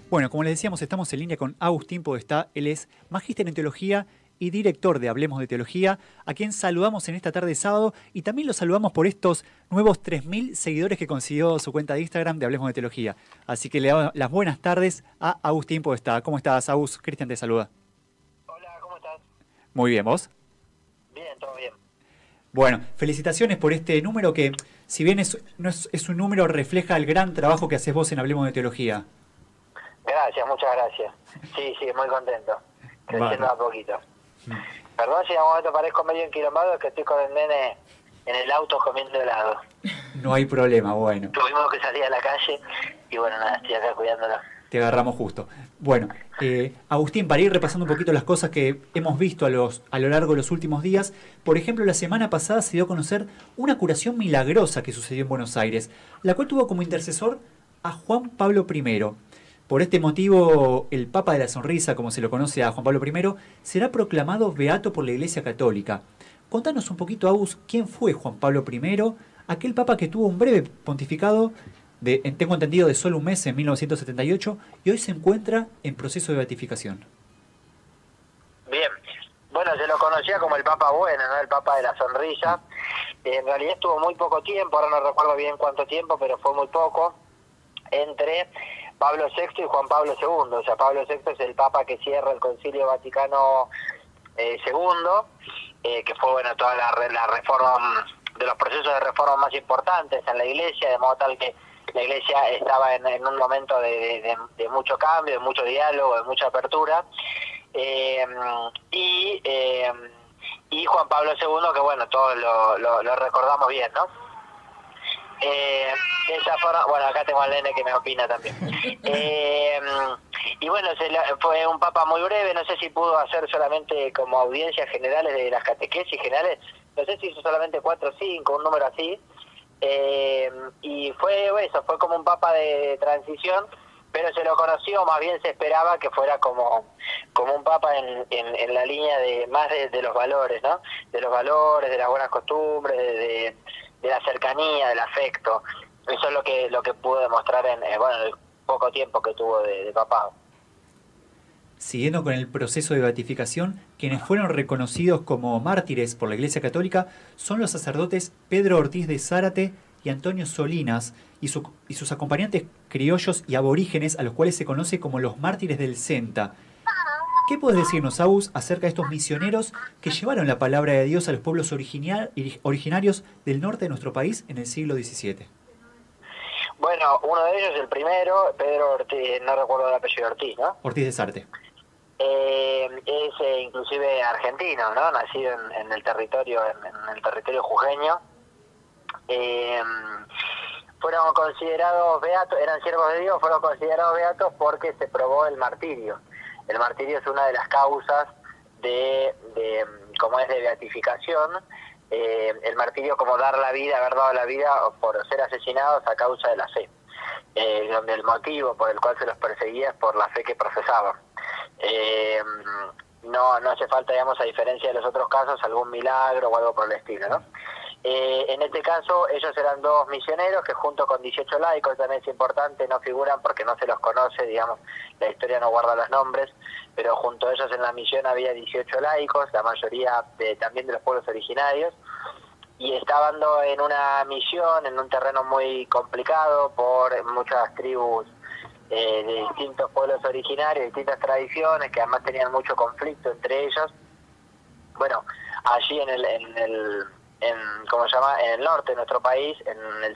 Bueno, como les decíamos, estamos en línea con Agustín Podestá. Él es magíster en teología y director de Hablemos de Teología, a quien saludamos en esta tarde de sábado y también lo saludamos por estos nuevos 3.000 seguidores que consiguió su cuenta de Instagram de Hablemos de Teología. Así que le damos las buenas tardes a Agustín Podestá. ¿Cómo estás, Agus? Cristian te saluda. Hola, ¿cómo estás? Muy bien, ¿vos? Bien, todo bien. Bueno, felicitaciones por este número que, si bien es un número, refleja el gran trabajo que haces vos en Hablemos de Teología. Gracias, muchas gracias. Sí, muy contento. Creciendo a poquito. Perdón si en algún momento parezco medio enquilombado, es que estoy con el nene en el auto comiendo helado. No hay problema, bueno. Tuvimos que salir a la calle y bueno, nada, estoy acá cuidándolo. Te agarramos justo. Bueno, Agustín, para ir repasando un poquito las cosas que hemos visto a lo largo de los últimos días, por ejemplo, la semana pasada se dio a conocer una curación milagrosa que sucedió en Buenos Aires, la cual tuvo como intercesor a Juan Pablo I. Por este motivo, el Papa de la Sonrisa, como se lo conoce a Juan Pablo I, será proclamado beato por la Iglesia Católica. Contanos un poquito, Agus, quién fue Juan Pablo I, aquel Papa que tuvo un breve pontificado, tengo entendido, de solo un mes en 1978, y hoy se encuentra en proceso de beatificación. Bien, bueno, se lo conocía como el Papa Bueno, ¿no? El Papa de la Sonrisa. En realidad estuvo muy poco tiempo, ahora no recuerdo bien cuánto tiempo, pero fue muy poco, entre Pablo VI y Juan Pablo II. O sea, Pablo VI es el Papa que cierra el Concilio Vaticano II, que fue, bueno, toda la reforma, de los procesos de reforma más importantes en la Iglesia, de modo tal que la Iglesia estaba en un momento de mucho cambio, de mucho diálogo, de mucha apertura, y Juan Pablo II, que bueno, todos lo recordamos bien, ¿no? De esa forma, bueno, acá tengo al nene que me opina también. Y bueno, fue un papa muy breve, no sé si pudo hacer solamente como audiencias generales de las catequesis generales, no sé si hizo solamente 4 o 5, un número así, y fue eso, fue como un papa de transición, pero se lo conoció, más bien se esperaba que fuera como un papa en la línea de más de los valores, ¿no? De los valores, de las buenas costumbres, de la cercanía, del afecto. Eso es lo que pudo demostrar en el poco tiempo que tuvo de papado. Siguiendo con el proceso de beatificación, quienes fueron reconocidos como mártires por la Iglesia Católica son los sacerdotes Pedro Ortiz de Zárate y Antonio Solinas y sus acompañantes criollos y aborígenes, a los cuales se conoce como los mártires del Senta. ¿Qué puedes decirnos, Agus, acerca de estos misioneros que llevaron la palabra de Dios a los pueblos originarios del norte de nuestro país en el siglo XVII? Bueno, uno de ellos, el primero, Pedro Ortiz, no recuerdo el apellido, Ortiz, ¿no? Ortiz de Zárate. Es inclusive argentino, ¿no? Nacido en el territorio jujeño. Fueron considerados beatos, eran siervos de Dios, fueron considerados beatos porque se probó el martirio. El martirio es una de las causas como es de beatificación. El martirio como dar la vida, haber dado la vida por ser asesinados a causa de la fe, donde el motivo por el cual se los perseguía es por la fe que profesaban. No hace falta, digamos, a diferencia de los otros casos, algún milagro o algo por el estilo, ¿no? En este caso, ellos eran 2 misioneros que junto con 18 laicos, también es importante, no figuran porque no se los conoce, digamos, la historia no guarda los nombres, pero junto a ellos en la misión había 18 laicos, la mayoría también de los pueblos originarios, y estaban en una misión en un terreno muy complicado por muchas tribus de distintos pueblos originarios, distintas tradiciones, que además tenían mucho conflicto entre ellos. Bueno, allí en el norte de nuestro país, en el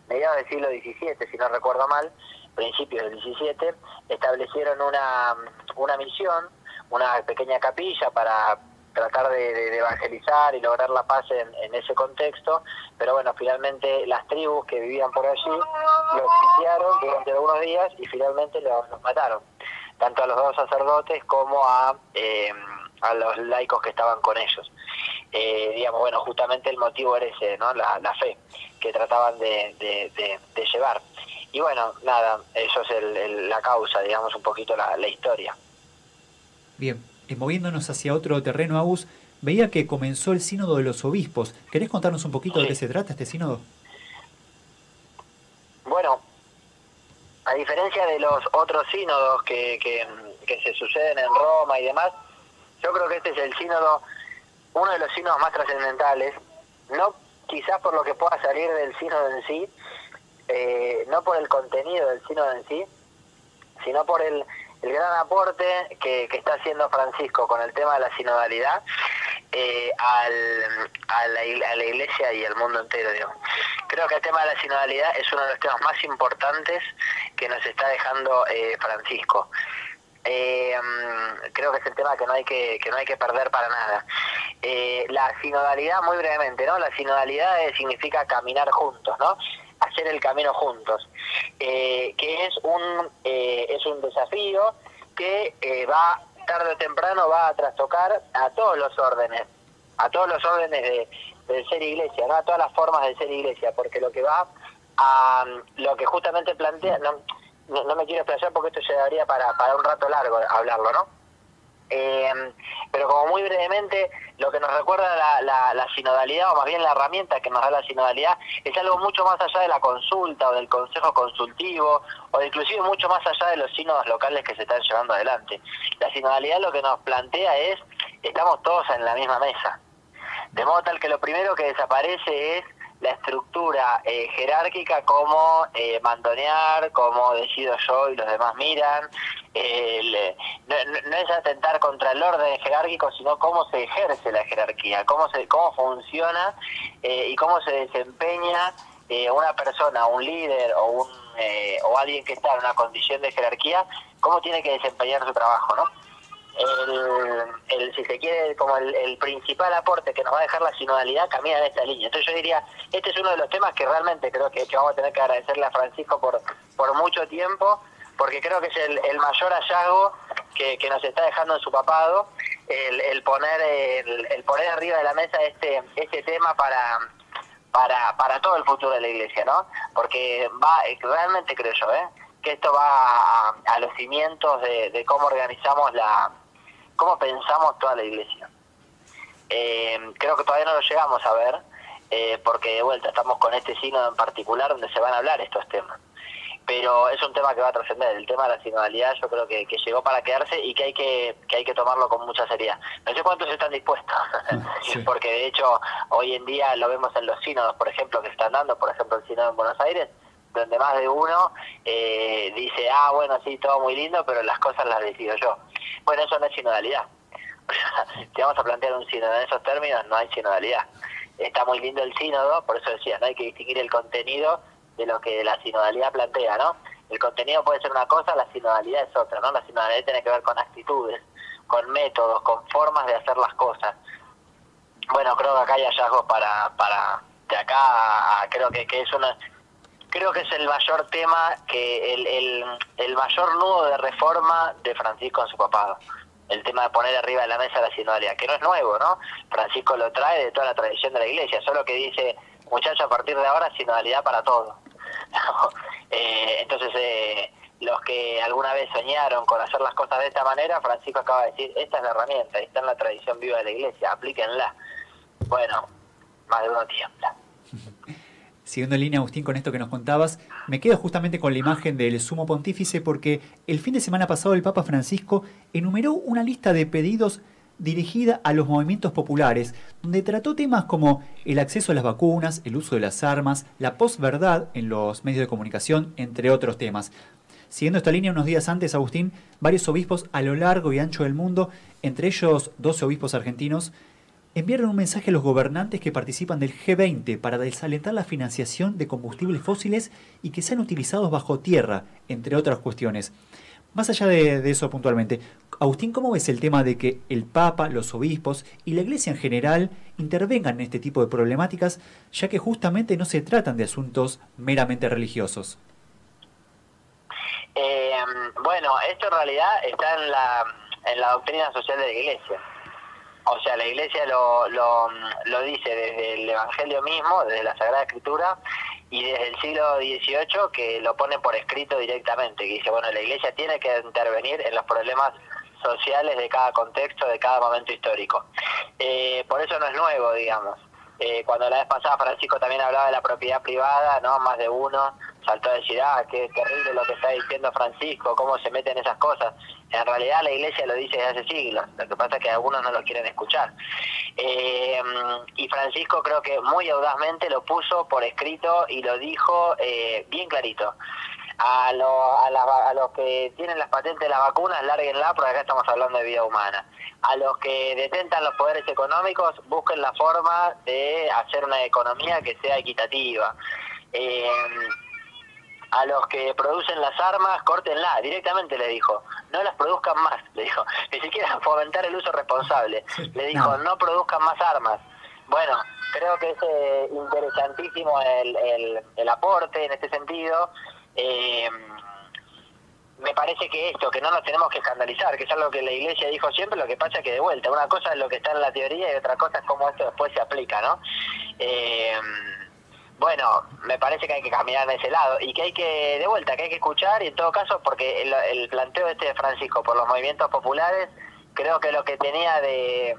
mediados del siglo XVII, si no recuerdo mal, principios del XVII, establecieron una misión, una pequeña capilla para tratar de evangelizar y lograr la paz en ese contexto, pero bueno, finalmente las tribus que vivían por allí los sitiaron durante algunos días y finalmente los mataron, tanto a los 2 sacerdotes como a los laicos que estaban con ellos. Digamos, bueno, justamente el motivo era ese, ¿no? La fe que trataban de llevar. Y bueno, nada, eso es la causa, digamos, un poquito la historia. Bien, moviéndonos hacia otro terreno, Agus, veía que comenzó el sínodo de los obispos. ¿Querés contarnos un poquito de qué se trata este sínodo? Bueno, a diferencia de los otros sínodos que se suceden en Roma y demás, yo creo que este es el sínodo, uno de los sínodos más trascendentales, no quizás por lo que pueda salir del sínodo en sí, no por el contenido del sínodo en sí, sino por el gran aporte que está haciendo Francisco con el tema de la sinodalidad a la Iglesia y al mundo entero, digamos. Creo que el tema de la sinodalidad es uno de los temas más importantes que nos está dejando Francisco. Creo que es el tema que no hay que perder para nada. La sinodalidad, muy brevemente, ¿no? La sinodalidad significa caminar juntos, ¿no? Hacer el camino juntos, que es un desafío que va tarde o temprano va a trastocar a todos los órdenes del ser iglesia, ¿no? A todas las formas de ser iglesia, porque lo que va a lo que justamente plantea, no me quiero explayar porque esto llevaría para un rato largo hablarlo, ¿no? Pero como muy brevemente, lo que nos recuerda la sinodalidad, o más bien la herramienta que nos da la sinodalidad, es algo mucho más allá de la consulta o del consejo consultivo, o inclusive mucho más allá de los sínodos locales que se están llevando adelante. La sinodalidad lo que nos plantea es, estamos todos en la misma mesa, de modo tal que lo primero que desaparece es la estructura jerárquica, como mandonear, como decido yo y los demás miran. No es atentar contra el orden jerárquico, sino cómo se ejerce la jerarquía, cómo funciona y cómo se desempeña una persona, un líder o alguien que está en una condición de jerarquía, cómo tiene que desempeñar su trabajo, ¿no? Si se quiere, como el principal aporte que nos va a dejar la sinodalidad camina en esta línea. Entonces yo diría, este es uno de los temas que realmente creo que vamos a tener que agradecerle a Francisco por mucho tiempo, porque creo que es el mayor hallazgo que nos está dejando en su papado, el poner arriba de la mesa este tema para todo el futuro de la Iglesia, ¿no? Porque realmente creo yo, que esto va a los cimientos de cómo organizamos cómo pensamos toda la Iglesia. Creo que todavía no lo llegamos a ver, porque de vuelta estamos con este sínodo en particular donde se van a hablar estos temas. Pero es un tema que va a trascender. El tema de la sinodalidad yo creo que llegó para quedarse y que hay que tomarlo con mucha seriedad. No sé cuántos están dispuestos, sí. Porque de hecho hoy en día lo vemos en los sínodos, por ejemplo, que se están dando, por ejemplo el sínodo en Buenos Aires, donde más de uno dice, bueno, sí, todo muy lindo, pero las cosas las decido yo. Bueno, eso no es sinodalidad. Si vamos a plantear un sínodo en esos términos, no hay sinodalidad. Está muy lindo el sínodo, por eso decía, no hay que distinguir el contenido de lo que la sinodalidad plantea, ¿no? El contenido puede ser una cosa, la sinodalidad es otra, ¿no? La sinodalidad tiene que ver con actitudes, con métodos, con formas de hacer las cosas. Bueno, creo que acá hay hallazgos para de acá, creo que es el mayor tema, el mayor nudo de reforma de Francisco en su papado. El tema de poner arriba de la mesa la sinodalidad, que no es nuevo, ¿no? Francisco lo trae de toda la tradición de la Iglesia, solo que dice, muchachos, a partir de ahora sinodalidad para todo. Entonces, los que alguna vez soñaron con hacer las cosas de esta manera, Francisco acaba de decir, esta es la herramienta, está en la tradición viva de la Iglesia, aplíquenla. Bueno, más de uno tiembla. Siguiendo en línea, Agustín, con esto que nos contabas, me quedo justamente con la imagen del Sumo Pontífice, porque el fin de semana pasado el Papa Francisco enumeró una lista de pedidos dirigida a los movimientos populares, donde trató temas como el acceso a las vacunas, el uso de las armas, la posverdad en los medios de comunicación, entre otros temas. Siguiendo esta línea, unos días antes, Agustín, varios obispos a lo largo y ancho del mundo, entre ellos 12 obispos argentinos, enviaron un mensaje a los gobernantes que participan del G20 para desalentar la financiación de combustibles fósiles y que sean utilizados bajo tierra, entre otras cuestiones. Más allá de eso puntualmente, Agustín, ¿cómo ves el tema de que el Papa, los obispos y la Iglesia en general intervengan en este tipo de problemáticas, ya que justamente no se tratan de asuntos meramente religiosos? Bueno, esto en realidad está en la doctrina social de la Iglesia. O sea, la Iglesia lo dice desde el Evangelio mismo, desde la Sagrada Escritura, y desde el siglo XVIII, que lo pone por escrito directamente, que dice, bueno, la Iglesia tiene que intervenir en los problemas sociales de cada contexto, de cada momento histórico. Por eso no es nuevo, digamos. Cuando la vez pasada Francisco también hablaba de la propiedad privada, ¿no? Más de uno saltó a decir, qué terrible lo que está diciendo Francisco, cómo se mete en esas cosas. En realidad la Iglesia lo dice desde hace siglos, lo que pasa es que algunos no lo quieren escuchar. Y Francisco creo que muy audazmente lo puso por escrito y lo dijo bien clarito. A los que tienen las patentes de las vacunas, lárguenla, porque acá estamos hablando de vida humana. A los que detentan los poderes económicos, busquen la forma de hacer una economía que sea equitativa. A los que producen las armas, córtenla, directamente le dijo, no las produzcan más, le dijo, ni siquiera fomentar el uso responsable, le dijo, no produzcan más armas. Bueno, creo que es interesantísimo el aporte en este sentido. Me parece que esto, que no nos tenemos que escandalizar, que es algo que la Iglesia dijo siempre, lo que pasa es que de vuelta, una cosa es lo que está en la teoría y otra cosa es cómo esto después se aplica, ¿no? Bueno, me parece que hay que caminar en ese lado y que hay que, de vuelta, que hay que escuchar y en todo caso, porque el planteo de Francisco por los movimientos populares, creo que lo que tenía de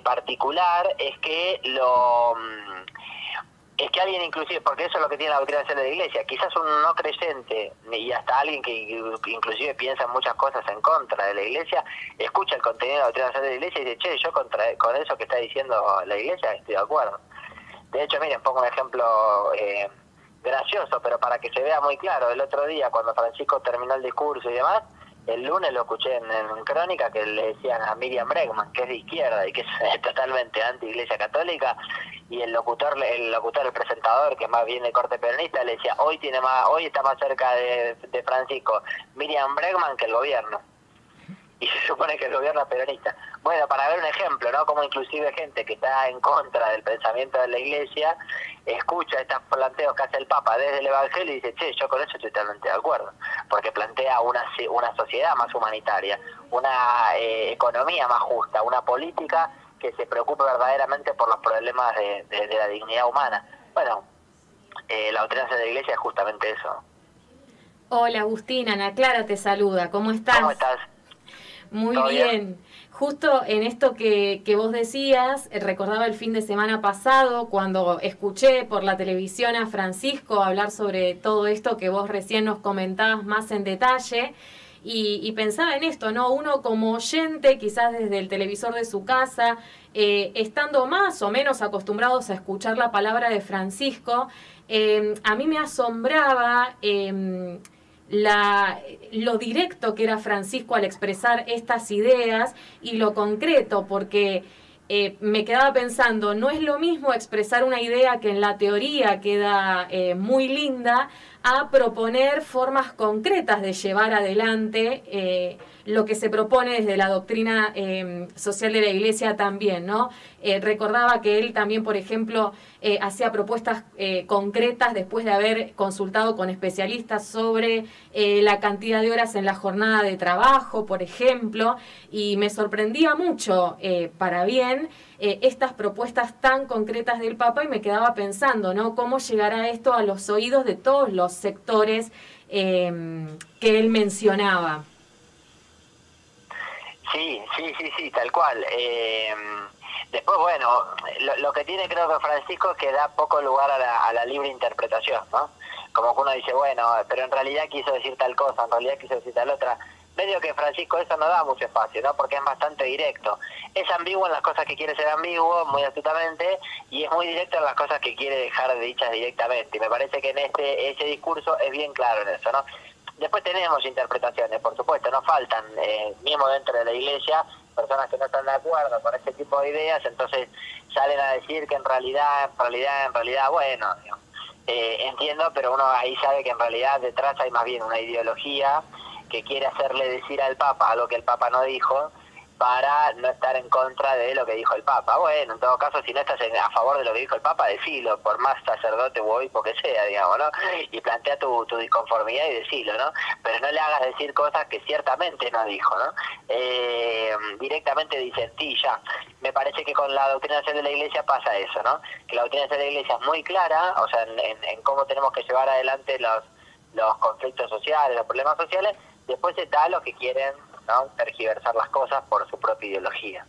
particular es que alguien inclusive, porque eso es lo que tiene la doctrina social de la Iglesia, quizás un no creyente y hasta alguien que inclusive piensa en muchas cosas en contra de la Iglesia, escucha el contenido de la doctrina social de la Iglesia y dice, che, yo con eso que está diciendo la Iglesia estoy de acuerdo. De hecho, miren, pongo un ejemplo gracioso, pero para que se vea muy claro, el otro día cuando Francisco terminó el discurso y demás, el lunes lo escuché en Crónica que le decían a Miriam Bregman, que es de izquierda y que es totalmente anti-Iglesia católica, y el locutor, el presentador, que más bien de corte peronista, le decía, hoy está más cerca de Francisco Miriam Bregman que el gobierno. Y se supone que el gobierno es peronista. Bueno, para ver un ejemplo, ¿no? Como inclusive gente que está en contra del pensamiento de la Iglesia escucha estos planteos que hace el Papa desde el Evangelio y dice, che, yo con eso estoy totalmente de acuerdo, porque plantea una sociedad más humanitaria, una economía más justa, una política que se preocupe verdaderamente por los problemas de la dignidad humana. Bueno, la doctrina de la Iglesia es justamente eso. Hola Agustín, Ana Clara te saluda, ¿cómo estás? ¿Cómo estás? Muy bien. Justo en esto que vos decías, recordaba el fin de semana pasado cuando escuché por la televisión a Francisco hablar sobre todo esto que vos recién nos comentabas más en detalle y pensaba en esto, ¿no? Uno como oyente, quizás desde el televisor de su casa, estando más o menos acostumbrados a escuchar la palabra de Francisco, a mí me asombraba lo directo que era Francisco al expresar estas ideas y lo concreto, porque me quedaba pensando, no es lo mismo expresar una idea que en la teoría queda muy linda, a proponer formas concretas de llevar adelante lo que se propone desde la doctrina social de la Iglesia también, ¿no? Recordaba que él también, por ejemplo, hacía propuestas concretas después de haber consultado con especialistas sobre la cantidad de horas en la jornada de trabajo, por ejemplo, y me sorprendía mucho, para bien, estas propuestas tan concretas del Papa y me quedaba pensando, ¿no? ¿Cómo llegará esto a los oídos de todos los sectores que él mencionaba? Sí, tal cual. Después, bueno, lo que tiene creo que Francisco es que da poco lugar a la libre interpretación, ¿no? Como que uno dice, bueno, pero en realidad quiso decir tal cosa, en realidad quiso decir tal otra. Medio que Francisco eso no da mucho espacio, ¿no? Porque es bastante directo. Es ambiguo en las cosas que quiere ser ambiguo, muy astutamente, y es muy directo en las cosas que quiere dejar dichas directamente. Y me parece que en ese discurso es bien claro en eso, ¿no? Después tenemos interpretaciones, por supuesto, no faltan, mismo dentro de la Iglesia, personas que no están de acuerdo con este tipo de ideas, entonces salen a decir que en realidad, bueno, entiendo, pero uno ahí sabe que en realidad detrás hay más bien una ideología que quiere hacerle decir al Papa algo que el Papa no dijo, para no estar en contra de lo que dijo el Papa. Bueno, en todo caso, si no estás a favor de lo que dijo el Papa, decilo, por más sacerdote u obispo que sea, digamos, ¿no? Y plantea tu disconformidad y decilo, ¿no? Pero no le hagas decir cosas que ciertamente no dijo, ¿no? Directamente disentí ya. Me parece que con la doctrina social de la Iglesia pasa eso, ¿no? Que la doctrina social de la Iglesia es muy clara, o sea, en cómo tenemos que llevar adelante los conflictos sociales, los problemas sociales. Después está los que quieren, ¿no?, tergiversar las cosas por su propia ideología.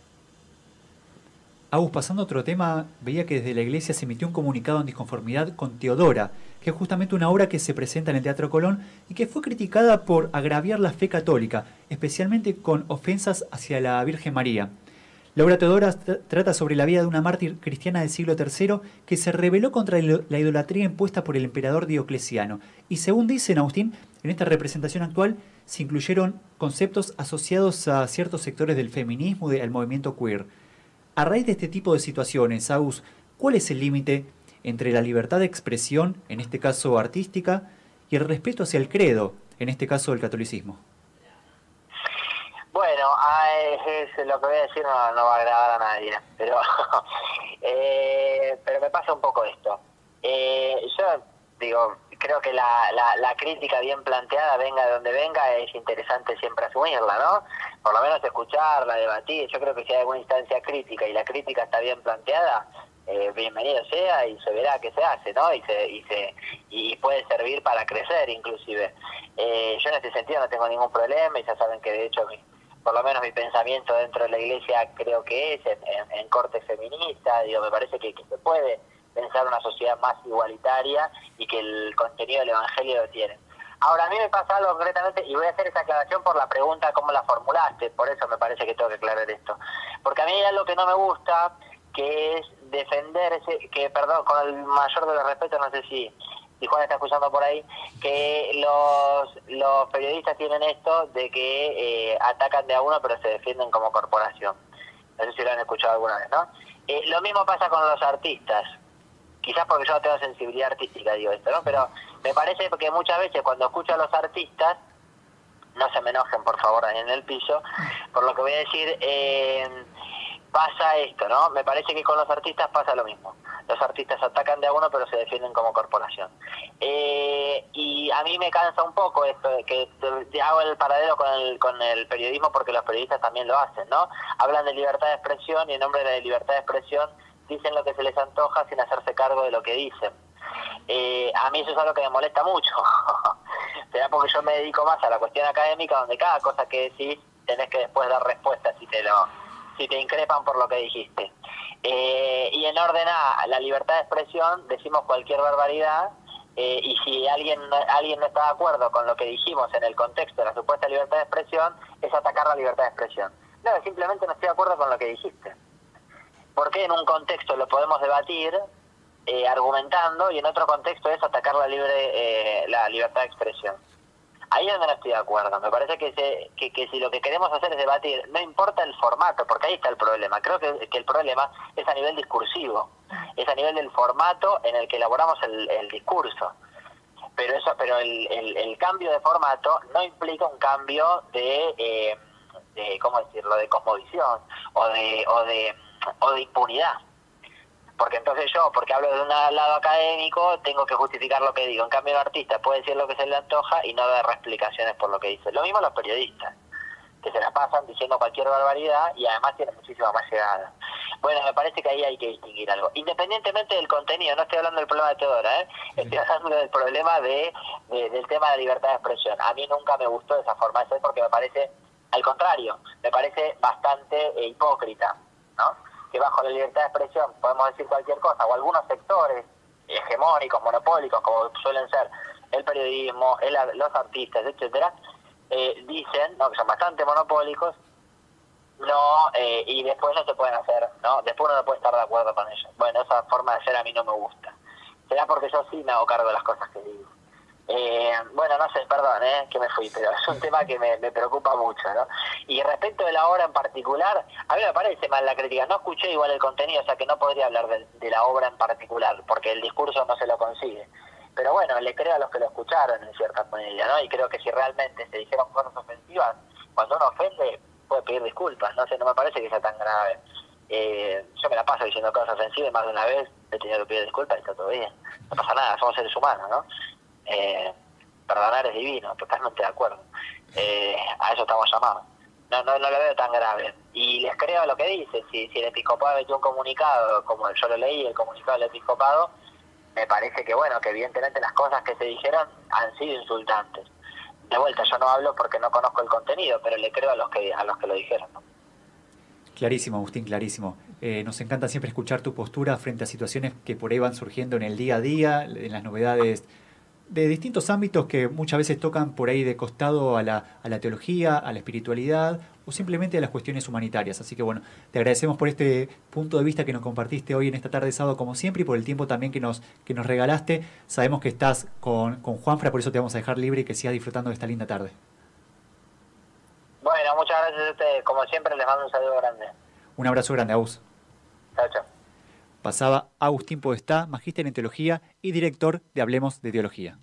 Agus, pasando a otro tema, veía que desde la iglesia se emitió un comunicado en disconformidad con Teodora, que es justamente una obra que se presenta en el Teatro Colón y que fue criticada por agraviar la fe católica, especialmente con ofensas hacia la Virgen María. La obra Teodora trata sobre la vida de una mártir cristiana del siglo III que se rebeló contra la idolatría impuesta por el emperador Diocleciano. Y según dicen, Agustín, en esta representación actual se incluyeron conceptos asociados a ciertos sectores del feminismo y del movimiento queer. A raíz de este tipo de situaciones, Agus, ¿cuál es el límite entre la libertad de expresión, en este caso artística, y el respeto hacia el credo, en este caso el catolicismo? Bueno, lo que voy a decir no va a agradar a nadie, pero pero me pasa un poco esto. Yo digo, creo que la crítica bien planteada, venga de donde venga, es interesante siempre asumirla, ¿no? Por lo menos escucharla, debatir. Yo creo que si hay alguna instancia crítica y la crítica está bien planteada, bienvenido sea y se verá qué se hace, ¿no? Y puede servir para crecer, inclusive. Yo en este sentido no tengo ningún problema y ya saben que de hecho por lo menos mi pensamiento dentro de la iglesia creo que es en corte feminista. Digo, me parece que se puede pensar una sociedad más igualitaria y que el contenido del evangelio lo tiene. Ahora, a mí me pasa algo concretamente, y voy a hacer esa aclaración por la pregunta cómo la formulaste, por eso me parece que tengo que aclarar esto. Porque a mí hay algo que no me gusta, que es defenderse, que perdón, con el mayor de los respetos, no sé si Juan está escuchando por ahí, que los periodistas tienen esto de que atacan de a uno pero se defienden como corporación. No sé si lo han escuchado alguna vez, ¿no? Lo mismo pasa con los artistas. Quizás porque yo no tengo sensibilidad artística, digo esto, ¿no? Pero me parece que muchas veces cuando escucho a los artistas, no se me enojen por favor ahí en el piso, por lo que voy a decir, pasa esto, ¿no? Me parece que con los artistas pasa lo mismo. Los artistas atacan de a uno pero se defienden como corporación. Y a mí me cansa un poco esto, que hago el paralelo con el periodismo porque los periodistas también lo hacen, ¿no? Hablan de libertad de expresión y en nombre de la libertad de expresión dicen lo que se les antoja sin hacerse cargo de lo que dicen. A mí eso es algo que me molesta mucho. Será porque yo me dedico más a la cuestión académica, donde cada cosa que decís tenés que después dar respuesta si te increpan por lo que dijiste. Y en orden a la libertad de expresión decimos cualquier barbaridad, y si alguien no está de acuerdo con lo que dijimos en el contexto de la supuesta libertad de expresión, es atacar la libertad de expresión. No, simplemente no estoy de acuerdo con lo que dijiste. Porque en un contexto lo podemos debatir argumentando y en otro contexto es atacar la libertad de expresión. Ahí es donde no estoy de acuerdo. Me parece que si lo que queremos hacer es debatir, no importa el formato, porque ahí está el problema. Creo que el problema es a nivel discursivo, es a nivel del formato en el que elaboramos el discurso. Pero el cambio de formato no implica un cambio de ¿cómo decirlo?, de cosmovisión o de impunidad. Porque entonces yo, porque hablo de un lado académico, tengo que justificar lo que digo. En cambio, un artista puede decir lo que se le antoja y no dar explicaciones por lo que dice. Lo mismo los periodistas, que se la pasan diciendo cualquier barbaridad y además tienen muchísima más llegada. Bueno, me parece que ahí hay que distinguir algo. Independientemente del contenido, no estoy hablando del problema de Teodora, estoy hablando del problema del tema de la libertad de expresión. A mí nunca me gustó esa forma de ser porque me parece, al contrario, me parece bastante hipócrita, ¿no? Que bajo la libertad de expresión podemos decir cualquier cosa, o algunos sectores hegemónicos, monopólicos, como suelen ser el periodismo, los artistas, etcétera, dicen, ¿no?, que son bastante monopólicos, y después no se pueden hacer, ¿no? Después uno no puede estar de acuerdo con ellos. Bueno, esa forma de ser a mí no me gusta. Será porque yo sí me hago cargo de las cosas que digo. Bueno, no sé, perdón, que me fui, pero es un tema que me preocupa mucho, ¿no? Y respecto de la obra en particular, a mí me parece mal la crítica. No escuché igual el contenido, o sea que no podría hablar de la obra en particular, porque el discurso no se lo consigue. Pero bueno, le creo a los que lo escucharon en cierta medida, ¿no? Y creo que si realmente se dijeron cosas ofensivas, cuando uno ofende puede pedir disculpas, no sé, no me parece que sea tan grave. Yo me la paso diciendo cosas ofensivas, más de una vez he tenido que pedir disculpas y está todo bien. No pasa nada, somos seres humanos, ¿no? Perdonar es divino, totalmente de acuerdo. A eso estamos llamados. No lo veo tan grave. Y les creo lo que dicen. Si el episcopado metió un comunicado, como yo lo leí, el comunicado del episcopado, me parece que bueno, que evidentemente las cosas que se dijeron han sido insultantes. De vuelta, yo no hablo porque no conozco el contenido, pero le creo a los que lo dijeron, ¿no? Clarísimo, Agustín, clarísimo. Nos encanta siempre escuchar tu postura frente a situaciones que por ahí van surgiendo en el día a día, en las novedades de distintos ámbitos que muchas veces tocan por ahí de costado a la teología, a la espiritualidad o simplemente a las cuestiones humanitarias. Así que bueno, te agradecemos por este punto de vista que nos compartiste hoy en esta tarde de sábado como siempre y por el tiempo también que nos regalaste. Sabemos que estás con Juanfra, por eso te vamos a dejar libre y que sigas disfrutando de esta linda tarde. Bueno, muchas gracias a ustedes. Como siempre, les mando un saludo grande. Un abrazo grande, Agus. Chao, chao. Pasaba Agustín Podestá, magíster en teología y director de Hablemos de Teología.